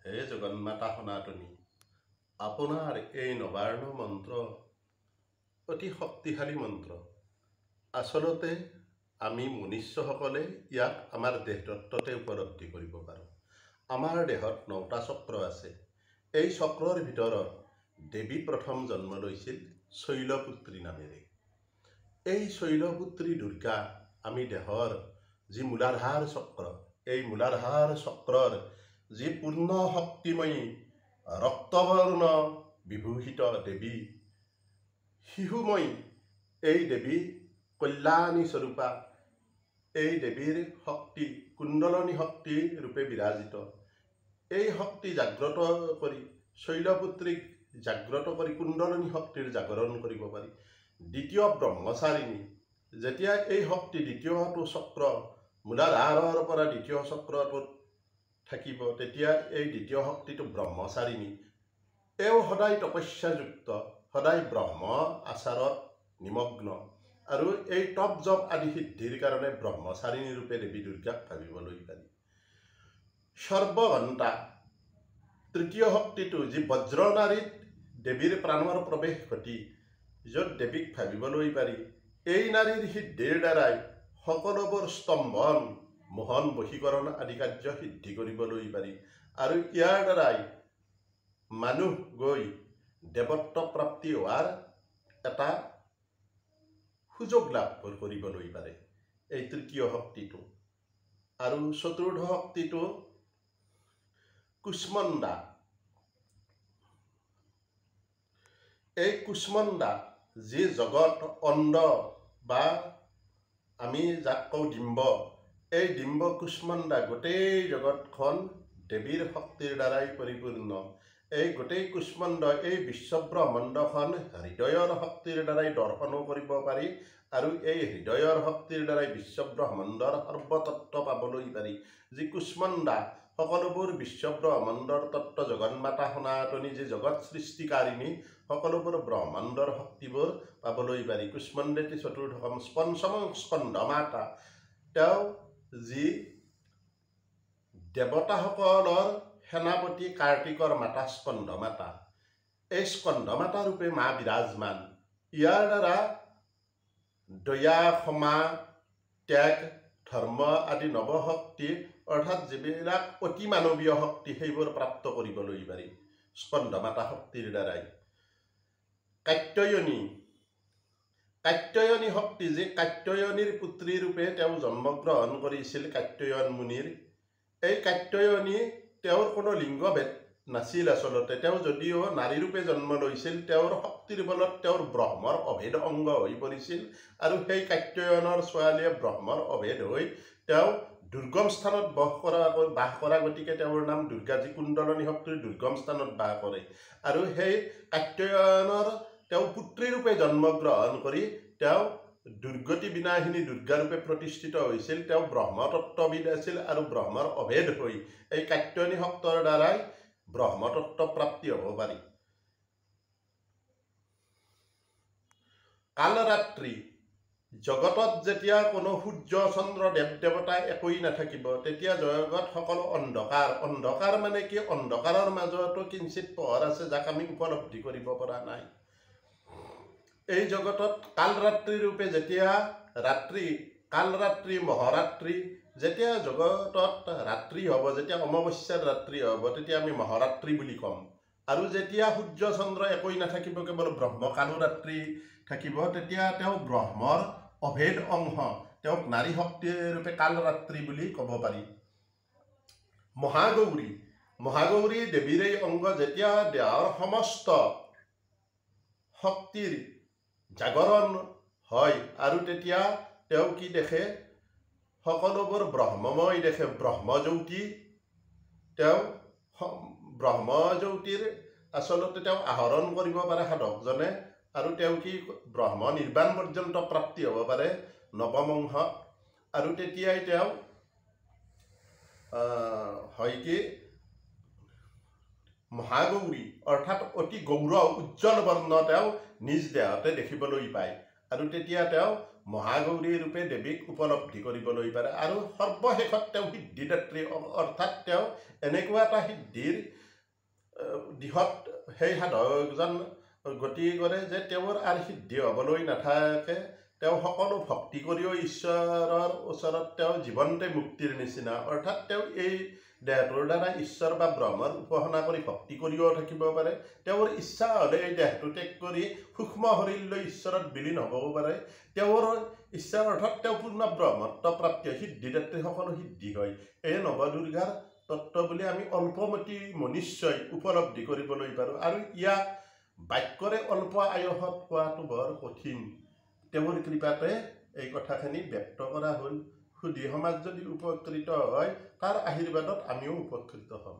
হে জগন্মাতা সনাতনী, আপোনাৰ এই নবাৰ্ণ মন্ত্ৰ অতি শক্তিশালী মন্ত্ৰ। আচলতে আমি মনুষ্যসকলে ইয়াক আমাৰ দেহতত্ত্বতে উপলব্ধি কৰিব পাৰোঁ। আমাৰ দেহত 9টা চক্ৰ আছে। এই চক্ৰৰ ভিতৰত দেৱী প্ৰথম জন্ম লৈছিল শৈলপুত্ৰী নামেৰে। এই শৈলপুত্ৰী দুৰ্গা আমি দেহৰ যি মূলাধাৰ চক্ৰ, এই মূলাধাৰ চক্ৰৰ যি পূৰ্ণ শক্তিময়ী ৰক্তবৰ্ণ বিভূষিত দেৱী, শিশুময়ী এই দেৱী কল্যাণী স্বৰূপা, এই দেৱীৰ শক্তি কুণ্ডলনী শক্তি ৰূপে বিৰাজিত। এই শক্তি জাগ্ৰত কৰি শৈলপুত্ৰীক জাগ্ৰত কৰি কুণ্ডলনী শক্তিৰ জাগৰণ কৰিব পাৰি। দ্বিতীয় ব্ৰহ্মচাৰিণী, যেতিয়া এই শক্তি দ্বিতীয়টো চক্ৰ মূলাধাৰৰ পৰা দ্বিতীয় চক্ৰটোত থাকিব, তেতিয়া এই দ্বিতীয় শক্তিটো ব্ৰহ্মচাৰিণী। এও সদায় তপস্যাযুক্ত, সদায় ব্ৰহ্ম আচাৰত নিমগ্ন, আৰু এই তপ জপ আদি সিদ্ধিৰ কাৰণে ব্ৰহ্মচাৰিণী ৰূপে দেৱী দুৰ্গাক ভাবিবলৈ পাৰি। সৰ্বঘণ্টা তৃতীয় শক্তিটো যি বজ্ৰনাৰীত দেৱীৰ প্ৰাণৰ প্ৰৱেশ ঘটি য'ত দেৱীক ভাবিবলৈ পাৰি। এই নাৰীৰ সিদ্ধিৰ দ্বাৰাই সকলোবোৰ স্তম্ভন মোহন বশীকৰণ আদি কাৰ্য সিদ্ধি কৰিবলৈ পাৰি, আৰু ইয়াৰ দ্বাৰাই মানুহ গৈ দেৱত্ব প্ৰাপ্তি হোৱাৰ এটা সুযোগ লাভ কৰিবলৈ পাৰে, এই তৃতীয় শক্তিটো। আৰু চতুৰ্থ শক্তিটো কুষ্মণ্ডা। এই কুষ্মণ্ডা যি জগত অণ্ড বা আমি যাক কওঁ ডিম্ব, এই ডিম্ব কুষ্মণ্ডা গোটেই জগতখন দেৱীৰ শক্তিৰ দ্বাৰাই পৰিপূৰ্ণ। এই গোটেই কুষ্মণ্ড এই বিশ্বব্ৰহ্মাণ্ডখন হৃদয়ৰ শক্তিৰ দ্বাৰাই দৰ্শনো কৰিব পাৰি, আৰু এই হৃদয়ৰ শক্তিৰ দ্বাৰাই বিশ্বব্ৰহ্মাণ্ডৰ সৰ্বতত্ত্ব পাবলৈ পাৰি। যি কুষ্মণ্ডা সকলোবোৰ বিশ্বব্ৰহ্মাণ্ডৰ তত্ত্ব, জগন্মাতা সনাতনী যি জগত সৃষ্টিকাৰিণী, সকলোবোৰ ব্ৰহ্মাণ্ডৰ শক্তিবোৰ পাবলৈ পাৰি। কুষ্মণ্ডেতি চতুৰ্থকম পঞ্চম স্কন্ধমাতা, তেওঁ যি দেৱতাসকলৰ সেনাপতি কাৰ্তিকৰ মাতা স্কন্ধমাতা। এই স্কন্ধমাতা ৰূপে মা বিৰাজমান। ইয়াৰ দ্বাৰা দয়া, ক্ষমা, ত্যাগ, ধৰ্ম আদি নৱশক্তি, অৰ্থাৎ যিবিলাক অতি মানৱীয় শক্তি, সেইবোৰ প্ৰাপ্ত কৰিবলৈ পাৰি স্কন্ধমাতা শক্তিৰ দ্বাৰাই। কাত্যায়নী, কাত্যায়নী শক্তি যি কাত্যায়নীৰ পুত্ৰী ৰূপে তেওঁ জন্মগ্ৰহণ কৰিছিল কাত্যায়ন মুনিৰ। এই কাত্যায়নী তেওঁৰ কোনো লিংগভেদ নাছিল। আচলতে তেওঁ যদিও নাৰী ৰূপে জন্ম লৈছিল, তেওঁৰ শক্তিৰ বলত তেওঁৰ ব্ৰহ্মৰ অভেদ অংগ হৈ পৰিছিল, আৰু সেই কাত্যায়নৰ ছোৱালীয়ে ব্ৰহ্মৰ অভেদ হৈ তেওঁ দুৰ্গম স্থানত বাস কৰা গতিকে তেওঁৰ নাম দুৰ্গা। যি কুণ্ডলনী শক্তিৰ দুৰ্গম স্থানত বাস কৰে, আৰু সেই কাত্যায়নৰ তেওঁ পুত্ৰীৰূপে জন্মগ্ৰহণ কৰি তেওঁ দুৰ্গতি বিনাশিনী দুৰ্গাৰূপে প্ৰতিষ্ঠিত হৈছিল। তেওঁ ব্ৰহ্মতত্ত্ববিদ আছিল, আৰু ব্ৰহ্মৰ অভেদ হৈ এই কাত্যায়নী শক্তিৰ দ্বাৰাই ব্ৰহ্মতত্ত্ব প্ৰাপ্তি হ'ব পাৰি। কালৰাত্ৰি, জগতত যেতিয়া কোনো সূৰ্য চন্দ্ৰ দেৱ দেৱতা একোৱেই নাথাকিব, তেতিয়া জগত সকলো অন্ধকাৰ। অন্ধকাৰ মানে কি? অন্ধকাৰৰ মাজতো কিঞ্চিত পোহৰ আছে, যাক আমি উপলব্ধি কৰিব পৰা নাই। এই জগতত কালৰাত্ৰি ৰূপে যেতিয়া ৰাত্ৰি, কালৰাত্ৰি, মহাৰাত্ৰি, যেতিয়া জগতত ৰাত্ৰি হ'ব, যেতিয়া অমাৱস্যাৰ ৰাত্ৰি হ'ব, তেতিয়া আমি মহাৰাত্ৰি বুলি ক'ম। আৰু যেতিয়া সূৰ্য চন্দ্ৰ একোৱেই নাথাকিব, কেৱল ব্ৰহ্ম কালৰাত্ৰি থাকিব, তেতিয়া তেওঁ ব্ৰহ্মৰ অভেদ অংশ, তেওঁক নাৰী শক্তি ৰূপে কালৰাত্ৰি বুলি ক'ব পাৰি। মহাগৌৰী, মহাগৌৰী দেৱীৰ এই অংগ। যেতিয়া দেহৰ সমস্ত শক্তিৰ জাগৰণ হয়, আৰু তেতিয়া তেওঁ কি দেখে? সকলোবোৰ ব্ৰহ্মময় দেখে। ব্ৰহ্মজ্যোতি, তেওঁ ব্ৰহ্মজ্যোতিৰ আচলতে তেওঁ আহৰণ কৰিব পাৰে সাধকজনে, আৰু তেওঁ কি ব্ৰহ্ম নিৰ্বাণ পৰ্যন্ত প্ৰাপ্তি হ'ব পাৰে নৱম অংশত। আৰু তেতিয়াই তেওঁ হয় কি মহাগৌৰী, অৰ্থাৎ অতি গৌৰৱ উজ্জ্বল বৰ্ণ তেওঁ নিজ দেহতে দেখিবলৈ পায়, আৰু তেতিয়া তেওঁ মহাগৌৰী ৰূপে দেৱীক উপলব্ধি কৰিবলৈ পাৰে। আৰু সৰ্বশেষত তেওঁ সিদ্ধিদাত্ৰী, অৰ্থাৎ তেওঁ এনেকুৱা এটা সিদ্ধিৰ দিশত সেই সাধকজন গতি কৰে যে তেওঁৰ আৰু সিদ্ধি হ'বলৈ নাথাকে। তেওঁ সকলো ভক্তি কৰিও ঈশ্বৰৰ ওচৰত তেওঁ জীৱন্তে মুক্তিৰ নিচিনা, অৰ্থাৎ তেওঁ এই দেহটোৰ দ্বাৰা ঈশ্বৰ বা ব্ৰহ্মৰ উপাসনা কৰি ভক্তি কৰিও থাকিব পাৰে। তেওঁৰ ইচ্ছা হ'লে এই দেহটো ত্যাগ কৰি সূক্ষ্ম শৰীৰ লৈ ঈশ্বৰত বিলীন হ'বও পাৰে। তেওঁৰ ইচ্ছা অৰ্থাৎ তেওঁ পূৰ্ণ ব্ৰহ্মত্ব প্ৰাপ্তি হয়, সিদ্ধিদাত্ৰী সকলো সিদ্ধি হয়। এই নৱদুৰ্গাৰ তত্ত্ব বুলি আমি অল্পমতি মনুষ্যই উপলব্ধি কৰিবলৈ পাৰোঁ। আৰু ইয়াক বাক্যৰে অল্প আয়সত কোৱাটো বৰ কঠিন। তেওঁৰ কৃপাতে এই কথাখিনি ব্যক্ত কৰা হ'ল। সুধী সমাজ যদি উপকৃত হয়, তাৰ আশীৰ্বাদত আমিও উপকৃত হ'ম।